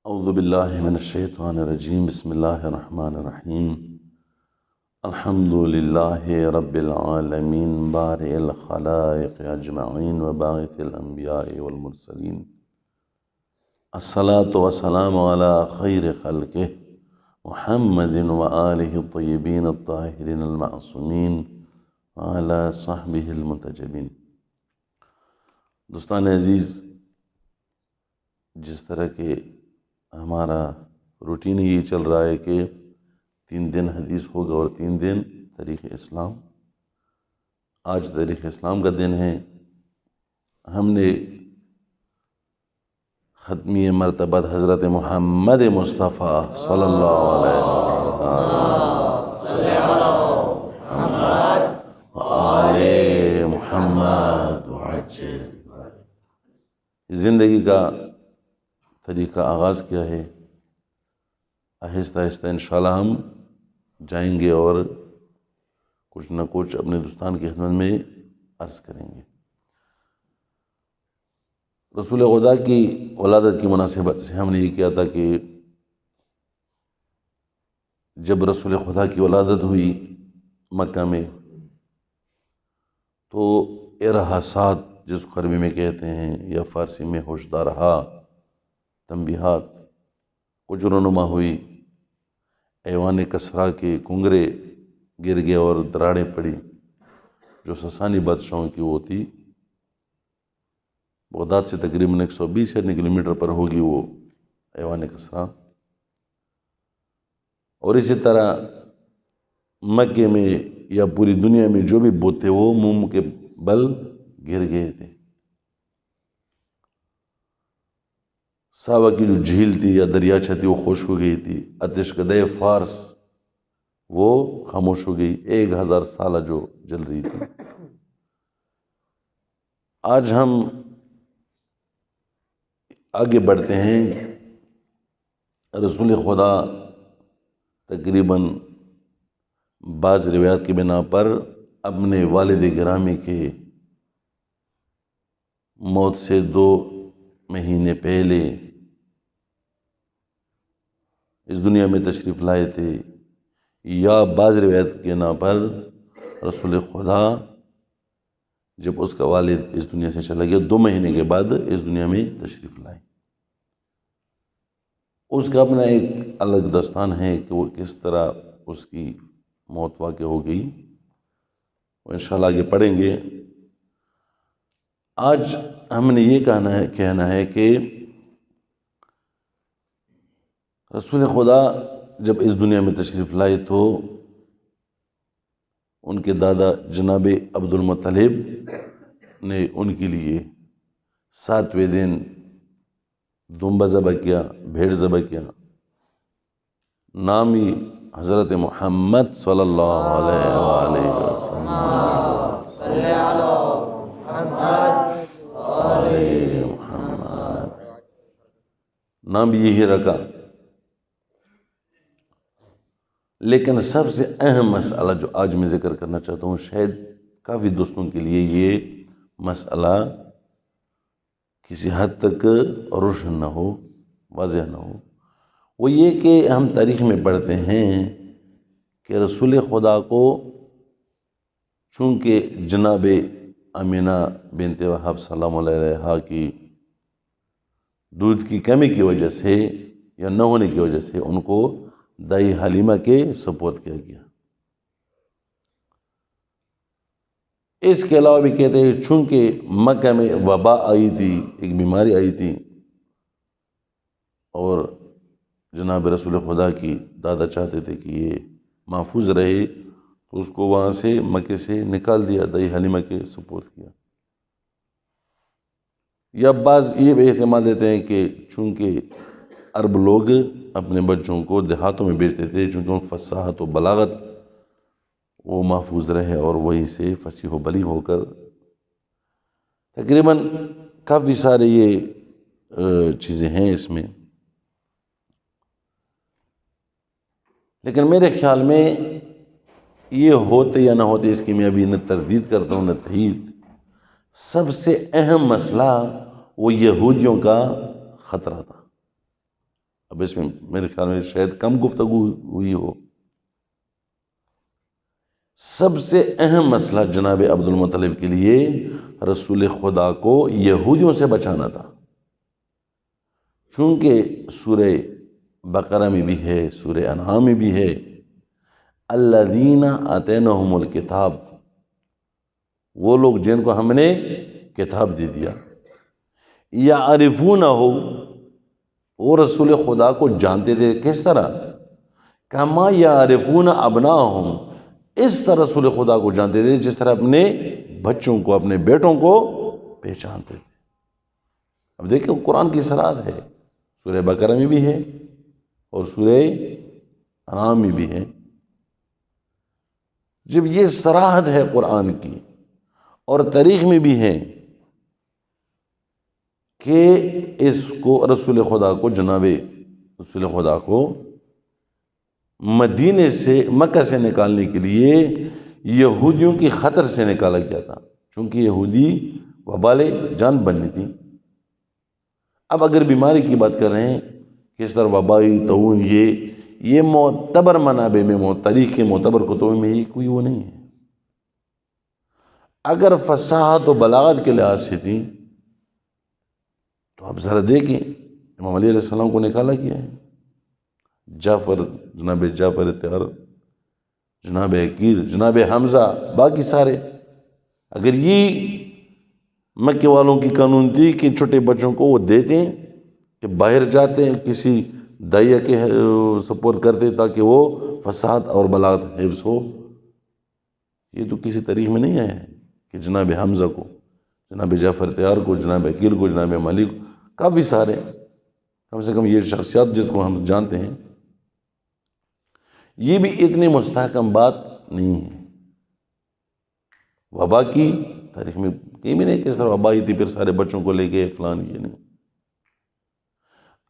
اعوذ باللہ من الشیطان الرجیم بسم اللہ الرحمن الرحیم الحمد للہ رب العالمین بارئ الخلائق اجمعین وباعث الانبیاء والمرسلین الصلاة والسلام علی خیر خلقہ محمد وآلہ الطیبین الطاہرین المعصومین وعلی صحبہ المنتجبین۔ دوستان عزیز، جس طرح کے ہمارا روٹین یہ چل رہا ہے کہ 3 دن حدیث ہوگا اور 3 دن تاریخ اسلام۔ آج تاریخ اسلام کا دن ہے۔ ہم نے ختمی مرتبت حضرت محمد مصطفیٰ صلی اللہ علیہ وسلم زندگی کا طریقہ آغاز کیا ہے۔ آہستہ آہستہ انشاءاللہ ہم جائیں گے اور کچھ نہ کچھ اپنے دوستان کی خدمت میں عرض کریں گے۔ رسول خدا کی ولادت کی مناسبت سے ہم نے یہ کیا تھا کہ جب رسول خدا کی ولادت ہوئی مکہ میں تو ارہاسات، جس کو عربی میں کہتے ہیں یا فارسی میں ہوشدارہا، تنبیہات، کچھ رونما ہوئی۔ ایوان کسریٰ کے کنگرے گر گئے اور دراڑیں پڑی، جو ساسانی بادشاہوں کی وہ تھی۔ بغداد سے تقریباً 120 کلومیٹر پر ہوگی وہ ایوان کسریٰ۔ اور اسی طرح مکے میں یا پوری دنیا میں جو بھی بت تھے وہ موم کے بل گر گئے تھے۔ ساوا کی جو جھیل تھی یا دریاچہ تھی وہ خشک ہو گئی تھی۔ آتش کدہ فارس وہ خاموش ہو گئی، 1000 سالہ جو جل رہی تھی۔ آج ہم آگے بڑھتے ہیں۔ رسول خدا تقریباً بعض روایات کی بنا پر اپنے والد گرامی کے موت سے 2 مہینے پہلے اس دنیا میں تشریف لائے تھے، یا بعض روایت کے بنا پر رسول خدا جب اس کا والد اس دنیا سے چلا گیا 2 مہینے کے بعد اس دنیا میں تشریف لائے۔ اس کا اپنا ایک الگ داستان ہے کہ وہ کس طرح اس کی موت واقع ہو گئی، وہ انشاءاللہ آگے پڑھیں گے۔ آج ہم نے یہ کہنا ہے کہ رسول خدا جب اس دنیا میں تشریف لائے تو ان کے دادا جناب عبد المطلب نے ان کے لیے 7ویں دن دمبا ذبح کیا، بھیڑ ذبح کیا۔ نام ہی حضرت محمد صلی اللہ علیہ وآلہ وسلم۔ نام یہی رکھا۔ لیکن سب سے اہم مسئلہ جو آج میں ذکر کرنا چاہتا ہوں، شاید کافی دوستوں کے لیے یہ مسئلہ کسی حد تک روشن نہ ہو، واضح نہ ہو، وہ یہ کہ ہم تاریخ میں پڑھتے ہیں کہ رسول خدا کو چونکہ جناب آمینہ بنت وہب سلام اللہ علیہا کی دودھ کی کمی کی وجہ سے یا نہ ہونے کی وجہ سے ان کو دائی حلیمہ کے سپرد کیا گیا۔ اس کے علاوہ بھی کہتے ہیں چونکہ مکہ میں وبا آئی تھی، ایک بیماری آئی تھی، اور جناب رسول خدا کی دادا چاہتے تھے کہ یہ محفوظ رہے، تو اس کو وہاں سے مکے سے نکال دیا، دائی حلیمہ کے سپرد کیا۔ یا بعض یہ بھی احتمال دیتے ہیں کہ چونکہ عرب لوگ اپنے بچوں کو دیہاتوں میں بیچتے تھے، چونکہ ان فصاحت و بلاغت وہ محفوظ رہے، اور وہی سے فصیح و بلیغ ہو کر تقریباً کافی سارے یہ چیزیں ہیں اس میں۔ لیکن میرے خیال میں یہ ہوتے یا نہ ہوتے اس کی میں ابھی نہ تردید کرتا ہوں نہ تائید۔ سب سے اہم مسئلہ وہ یہودیوں کا خطرہ تھا۔ اب اس میں میرے خیال میں شاید کم گفتگو ہوئی ہو۔ سب سے اہم مسئلہ جناب عبد المطلب کے لیے رسول خدا کو یہودیوں سے بچانا تھا، چونکہ سورہ بقرہ میں بھی ہے، سورہ انعام میں بھی ہے، الذین آتیناہم الکتاب، وہ لوگ جن کو ہم نے کتاب دے دیا، یعرفونہ، وہ رسول خدا کو جانتے تھے، کس طرح؟ کما یعرفون ابناہم، اس طرح رسول خدا کو جانتے تھے جس طرح اپنے بچوں کو، اپنے بیٹوں کو پہچانتے تھے۔ اب دیکھیں قرآن کی صراحت ہے، سورہ بقرہ میں بھی ہے اور سورہ انعام میں بھی ہے۔ جب یہ صراحت ہے قرآن کی اور تاریخ میں بھی ہے کہ اس کو رسول خدا کو، جناب رسول خدا کو مدینے سے، مکہ سے نکالنے کے لیے یہودیوں کی خطر سے نکالا گیا تھا، چونکہ یہودی وبال جان بنی تھی۔ اب اگر بیماری کی بات کر رہے ہیں کہ اس طرح وبائی طاعون، یہ معتبر منابع میں، تاریخ کے معتبر کتبوں میں کوئی وہ نہیں ہے۔ اگر فصاحت و بلاغت کے لحاظ سے تھی تو آپ ذرا دیکھیں، امام علیہ السلام کو نکالا گیا ہے، جناب جعفر تیار، جناب عقیل، جناب حمزہ، باقی سارے۔ اگر یہ مکے والوں کی قانون تھی کہ چھوٹے بچوں کو وہ دیتے ہیں کہ باہر جاتے ہیں، کسی دائیا کے سپورٹ کرتے تاکہ وہ فصاحت اور بلاغت حفظ ہو، یہ تو کسی تاریخ میں نہیں آیا ہے کہ جناب حمزہ کو، جناب جعفر تیار کو، جناب عقیل کو، جناب مالک کو، کافی سارے، کم سے کم یہ شخصیات جس کو ہم جانتے ہیں، یہ بھی اتنی مستحکم بات نہیں ہے۔ وبا کی تاریخ میں کہیں بھی نہیں کہ اس طرح وبا ہی تھی پھر سارے بچوں کو لے کے فلان، یہ نہیں۔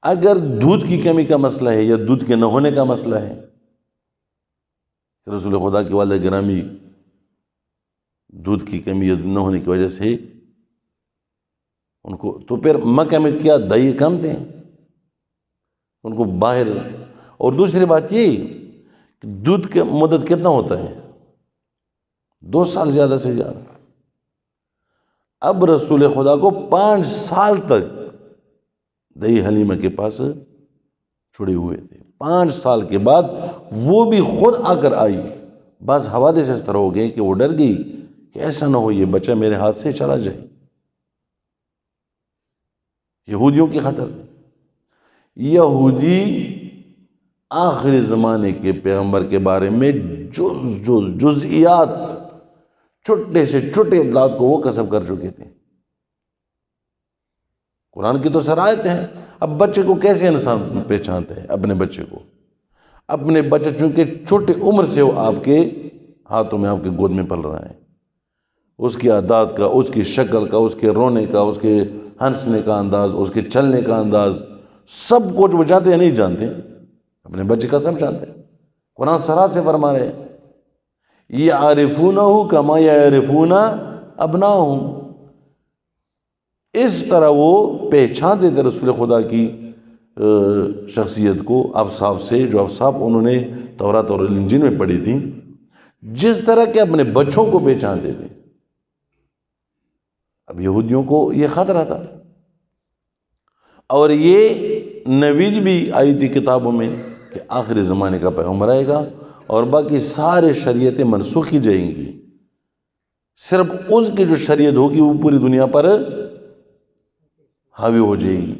اگر دودھ کی کمی کا مسئلہ ہے یا دودھ کے نہ ہونے کا مسئلہ ہے، رسول خدا کے والد گرامی دودھ کی کمی یا نہ ہونے کی وجہ سے ان کو، تو پھر مکہ میں کیا دائی کم تھے ان کو باہر۔ اور دوسری بات یہ کہ دودھ کا مدت کتنا ہوتا ہے؟ 2 سال زیادہ سے زیادہ۔ اب رسول خدا کو 5 سال تک دئی حلیمہ کے پاس چھڑے ہوئے تھے۔ 5 سال کے بعد وہ بھی خود آ کر آئی۔ بعض حوادث اس طرح ہو گئے کہ وہ ڈر گئی کہ ایسا نہ ہو یہ بچہ میرے ہاتھ سے چلا جائے، یہودیوں کی خطر۔ یہودی آخری زمانے کے پیغمبر کے بارے میں جزئیات، چھوٹے سے چھوٹے اطلاعات کو وہ کسب کر چکے تھے۔ قرآن کی تو صراحت ہے۔ اب بچے کو کیسے انسان پہچانتا ہے؟ اپنے بچے کو، اپنے بچے چونکہ چھوٹی عمر سے وہ آپ کے ہاتھوں میں، آپ کے گود میں پل رہا ہے، اس کی عادات کا، اس کی شکل کا، اس کے رونے کا، اس کے ہنسنے کا انداز، اس کے چلنے کا انداز، سب کچھ وہ جانتے ہیں، نہیں جانتے؟ اپنے بچے کا سب جانتے ہیں۔ قرآن صراحت سے فرما رہے ہیں یعرفونہ کما یعرفون ابناہم، اس طرح وہ پہچانتے تھے رسول خدا کی شخصیت کو اوصاف سے، جو اوصاف انہوں نے تورات اور انجیل میں پڑھی تھی، جس طرح کہ اپنے بچوں کو پہچانتے تھے۔ اب یہودیوں کو یہ خطرہ تھا، اور یہ نوید بھی آئی تھی کتابوں میں کہ آخری زمانے کا پیغمبر آئے گا اور باقی سارے شریعتیں منسوخ کی جائیں گی، صرف اس کی جو شریعت ہوگی وہ پوری دنیا پر حاوی ہو جائے گی۔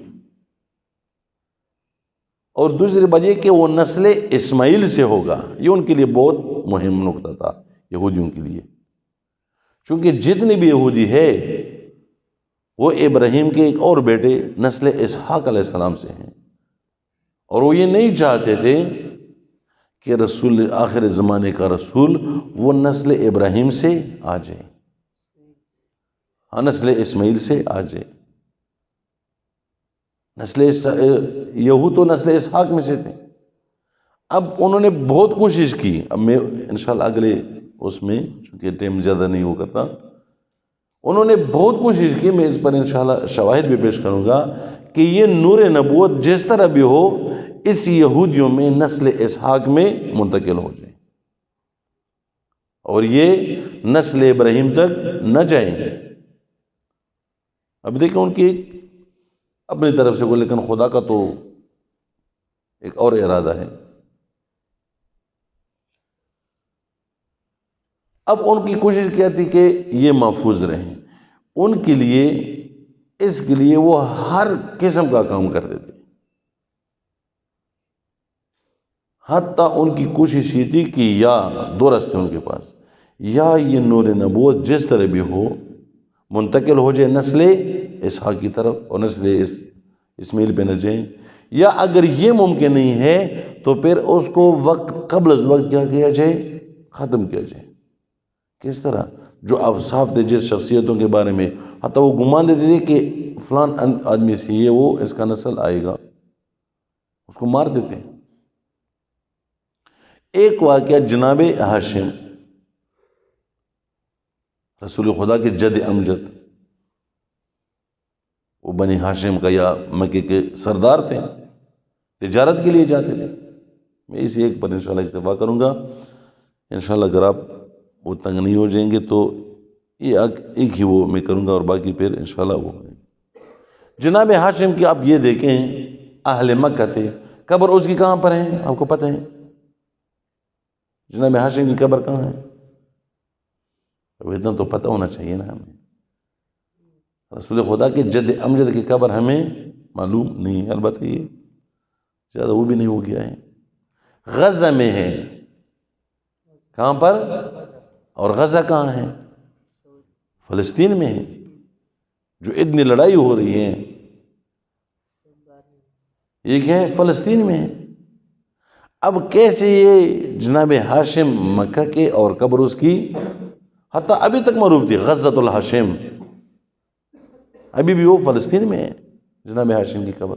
اور دوسری بات یہ کہ وہ نسل اسماعیل سے ہوگا۔ یہ ان کے لیے بہت مہم نقطہ تھا، یہودیوں کے لیے، چونکہ جتنے بھی یہودی ہے وہ ابراہیم کے ایک اور بیٹے نسل اسحاق علیہ السلام سے ہیں، اور وہ یہ نہیں چاہتے تھے کہ رسول آخر زمانے کا رسول وہ نسل ابراہیم سے آ جائے، نسل اسماعیل سے آ جائے۔ یہود تو نسل اسحاق میں سے تھے۔ اب انہوں نے بہت کوشش کی، اب میں انشاءاللہ اگلے اس میں چونکہ ٹائم زیادہ نہیں ہو کرتا، انہوں نے بہت کوشش کی، میں اس پر انشاءاللہ شواہد بھی پیش کروں گا کہ یہ نور نبوت جس طرح بھی ہو اس یہودیوں میں نسل اسحاق میں منتقل ہو جائے اور یہ نسل ابراہیم تک نہ جائیں۔ اب دیکھیں ان کی اپنی طرف سے کو، لیکن خدا کا تو ایک اور ارادہ ہے۔ اب ان کی کوشش کیا تھی کہ یہ محفوظ رہیں، ان کے لیے اس کے لیے وہ ہر قسم کا کام کرتے تھے، حتیٰ ان کی کوشش یہ تھی کہ یا دو راستے ان کے پاس، یا یہ نور نبوت جس طرح بھی ہو منتقل ہو جائے نسل اسحاق کی طرف اور نسل اسماعیل پہ نہ جائیں، یا اگر یہ ممکن نہیں ہے تو پھر اس کو وقت قبل از وقت کیا کیا جائے، ختم کیا جائے۔ کس طرح؟ جو اوصاف تھے جس شخصیتوں کے بارے میں حتیٰ وہ گمان دیتے تھے کہ فلان آدمی سے یہ وہ اس کا نسل آئے گا، اس کو مار دیتے ہیں۔ ایک واقعہ جناب ہاشم رسول خدا کے جد امجد، وہ بنی ہاشم کا یا مکے کے سردار تھے، تجارت کے لیے جاتے تھے۔ میں اسی ایک پر انشاءاللہ اکتفا کروں گا، انشاءاللہ اگر آپ وہ تنگ نہیں ہو جائیں گے تو یہ ایک ہی وہ میں کروں گا اور باقی پھر انشاءاللہ وہ۔ جناب ہاشم کی آپ یہ دیکھیں اہل مکہ تھے، قبر اس کی کہاں پر ہے آپ کو پتہ ہے؟ جناب ہاشم کی قبر کہاں ہے؟ اب اتنا تو پتہ ہونا چاہیے نا ہمیں۔ رسول خدا کے جد امجد کی قبر ہمیں معلوم نہیں ہے، البتہ یہ زیادہ وہ بھی نہیں ہو گیا ہے، غزہ میں ہے۔ کہاں پر؟ اور غزہ کہاں ہے؟ فلسطین میں ہے، جو اتنی لڑائی ہو رہی ہے یہ کیا ہے؟ فلسطین میں ہے۔ اب کیسے یہ جناب ہاشم مکہ کے اور قبر اس کی حتیٰ ابھی تک معروف تھی غزۃ الہاشم، ابھی بھی وہ فلسطین میں ہے جناب ہاشم کی قبر۔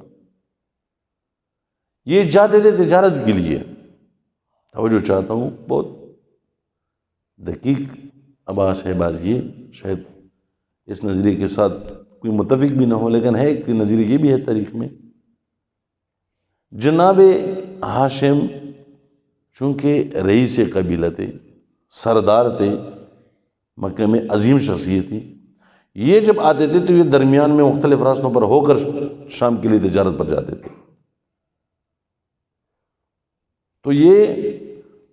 یہ جاتے تھے تجارت کے لیے، توجہ چاہتا ہوں، بہت دقیق آباس ہے بعض، یہ شاید اس نظریے کے ساتھ کوئی متفق بھی نہ ہو، لیکن ہے ایک نظریہ یہ بھی ہے تاریخ میں۔ جناب ہاشم چونکہ رئیس قبیلہ تھے، سردار تھے، مکہ میں عظیم شخصیت تھی، یہ جب آتے تھے تو یہ درمیان میں مختلف راستوں پر ہو کر شام کے لیے تجارت پر جاتے تھے۔ تو یہ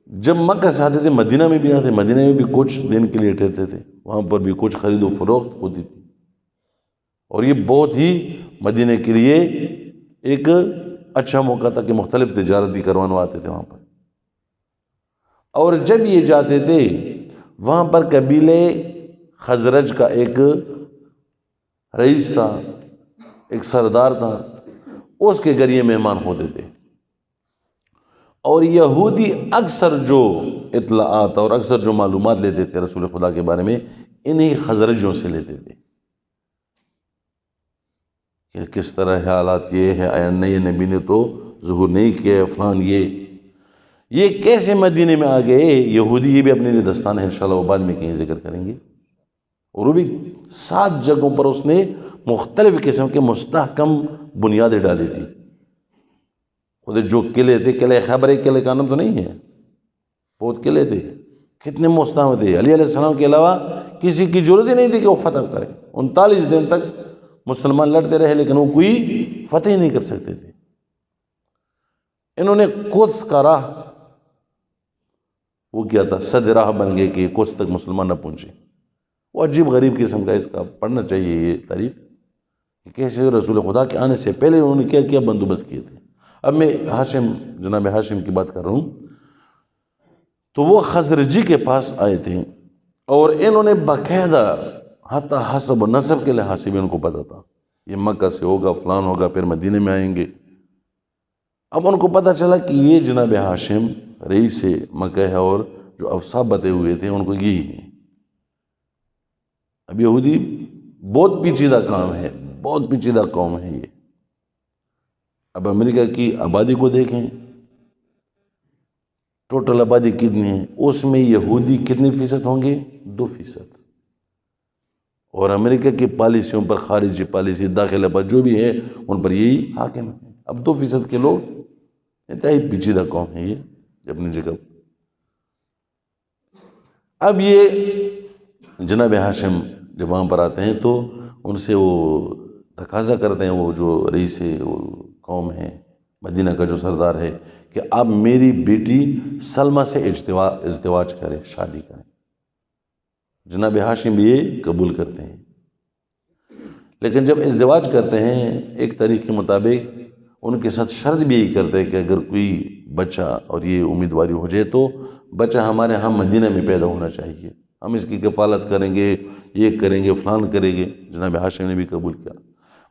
جب مکہ سے آتے تھے مدینہ میں بھی آتے، مدینہ میں بھی کچھ دن کے لیے ٹھہرتے تھے، وہاں پر بھی کچھ خرید و فروخت ہوتی تھی، اور یہ بہت ہی مدینہ کے لیے ایک اچھا موقع تھا کہ مختلف تجارتی کروانے آتے تھے وہاں پر۔ اور جب یہ جاتے تھے وہاں پر قبیلے خزرج کا ایک رئیس تھا، ایک سردار تھا، اس کے گھر یہ مہمان ہوتے تھے، اور یہودی اکثر جو اطلاعات اور اکثر جو معلومات لیتے تھے رسول خدا کے بارے میں انہی خزرجوں سے لیتے تھے کہ کس طرح ہے حالات، یہ ہے، آیا نئے نبی نے تو ظہور نہیں کیا، فلان یہ کیسے مدینے میں آ گئے یہودی، یہ بھی اپنے لیے دستان ہے، انشاءاللہ وہ بعد میں کہیں ذکر کریں گے۔ اور وہ بھی 7 جگہوں پر اس نے مختلف قسم کے مستحکم بنیادیں ڈالی تھی۔ خود جو قلعے تھے، قلعہ خیبر ایک قلعے کا نام تو نہیں ہے، بہت قلعے تھے، کتنے مستحکم تھے، علی علیہ السلام کے علاوہ کسی کی ضرورت ہی نہیں تھی کہ وہ فتح کرے۔ 39 دن تک مسلمان لڑتے رہے لیکن وہ کوئی فتح ہی نہیں کر سکتے تھے۔ انہوں نے قدس کا راہ وہ کیا تھا، صد راہ بن گئے کہ قدس تک مسلمان نہ پہنچے۔ وہ عجیب غریب قسم کا، اس کا پڑھنا چاہیے یہ تاریخ کہ کیسے رسول خدا کے آنے سے پہلے انہوں نے کیا کیا بندوبست کیے تھے۔ اب میں جناب ہاشم کی بات کر رہا ہوں، تو وہ خزرجی کے پاس آئے تھے، اور انہوں نے باقاعدہ حتیٰ حسب و نسب کے لحاظ سے بھی ان کو پتا تھا یہ مکہ سے ہوگا، فلان ہوگا، پھر مدینے میں آئیں گے۔ اب ان کو پتہ چلا کہ یہ جناب ہاشم رئیس مکہ ہے، اور جو اوصاف بتے ہوئے تھے ان کو یہی ہیں۔ اب یہودی بہت پیچیدہ کام ہے، بہت پیچیدہ قوم ہے یہ۔ اب امریکہ کی آبادی کو دیکھیں، ٹوٹل آبادی کتنی ہے، اس میں یہودی کتنے فیصد ہوں گے؟ 2%۔ اور امریکہ کی پالیسیوں پر، خارجی پالیسی، داخلہ پر جو بھی ہے ان پر یہی حاکم ہے۔ اب 2% کے لوگ، انتہائی پیچیدہ قوم ہے یہ اپنی جگہ۔ اب یہ جناب ہاشم جب وہاں پر آتے ہیں تو ان سے وہ تقاضا کرتے ہیں، وہ جو رئیس وہ قوم ہے، مدینہ کا جو سردار ہے، کہ آپ میری بیٹی سلمہ سے ازدواج کریں، شادی کریں۔ جناب ہاشم یہ قبول کرتے ہیں، لیکن جب ازدواج کرتے ہیں ایک تاریخ کے مطابق ان کے ساتھ شرط بھی یہی کرتے ہیں کہ اگر کوئی بچہ، اور یہ امیدواری ہو جائے، تو بچہ ہمارے ہاں مدینہ میں پیدا ہونا چاہیے، ہم اس کی کفالت کریں گے، یہ کریں گے، فلان کریں گے۔ جناب ہاشم نے بھی قبول کیا۔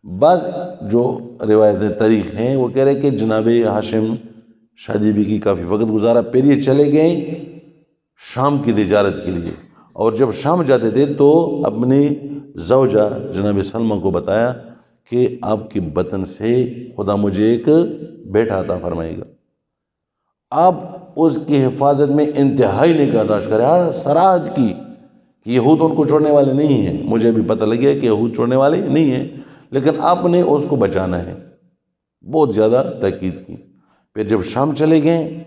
بعض جو روایتیں تاریخ ہیں وہ کہہ رہے کہ جناب ہاشم شادی بھی کی، کافی وقت گزارا، پھر یہ چلے گئے شام کی تجارت کے لیے، اور جب شام جاتے تھے تو اپنی زوجہ جناب سلمہ کو بتایا کہ آپ کی بطن سے خدا مجھے ایک بیٹا عطا فرمائے گا، آپ اس کی حفاظت میں انتہائی نگہداشت کریں، سراحت کی کہ یہود ان کو چھوڑنے والے نہیں ہیں، مجھے بھی پتہ لگ گیا کہ یہود چھوڑنے والے نہیں ہیں، لیکن آپ نے اس کو بچانا ہے، بہت زیادہ تاکید کی۔ پھر جب شام چلے گئے،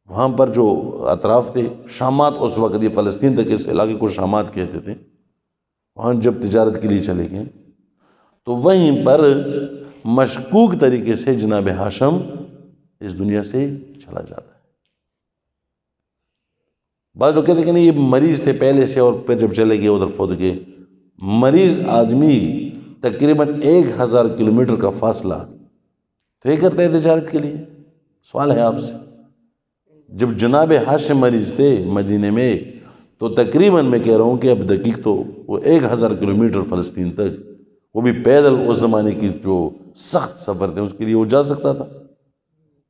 وہاں پر جو اطراف تھے، شامات، اس وقت یہ فلسطین تک اس علاقے کو شامات کہتے تھے، وہاں جب تجارت کے لیے چلے گئے تو وہیں پر مشکوک طریقے سے جناب ہاشم اس دنیا سے چلا جاتا ہے۔ بعض لوگ کہتے ہیں کہ نہیں، یہ مریض تھے پہلے سے، اور پھر جب چلے گئے ادھر فوت گئے۔ مریض آدمی تقریباً 1000 کلومیٹر کا فاصلہ طے کرتا ہے تجارت کے لیے۔ سوال ہے آپ سے، جب جناب ہاشم مریض تھے مدینے میں، تو تقریباً میں کہہ رہا ہوں کہ اب دقیق تو وہ 1000 کلومیٹر فلسطین تک، وہ بھی پیدل، اس زمانے کی جو سخت سفر تھے اس کے لیے وہ جا سکتا تھا؟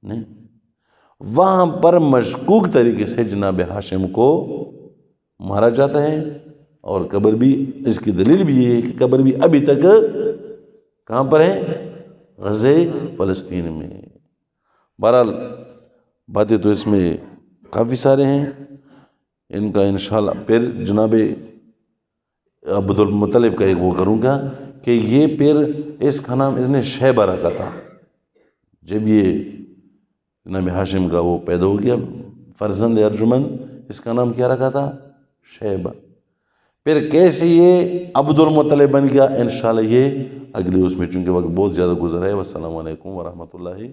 نہیں۔ وہاں پر مشکوک طریقے سے جناب ہاشم کو مارا جاتا ہے، اور قبر بھی، اس کی دلیل بھی یہ ہے کہ قبر بھی ابھی تک کہاں پر ہے؟ غزہ فلسطین میں۔ بہرحال باتیں تو اس میں کافی سارے ہیں، ان کا انشاءاللہ پھر جناب عبد المطلب کا ایک وہ کروں گا کہ یہ پھر اس کا نام اس نے شیبہ رکھا تھا۔ جب یہ جناب ہاشم کا وہ پیدا ہو گیا فرزند ارجمند، اس کا نام کیا رکھا تھا؟ شیبہ۔ پھر کیسے یہ عبد المطلب بن گیا، انشاءاللہ یہ اگلی اس میں، چونکہ وقت بہت زیادہ گزرا ہے۔ والسلام علیکم ورحمۃ اللہ۔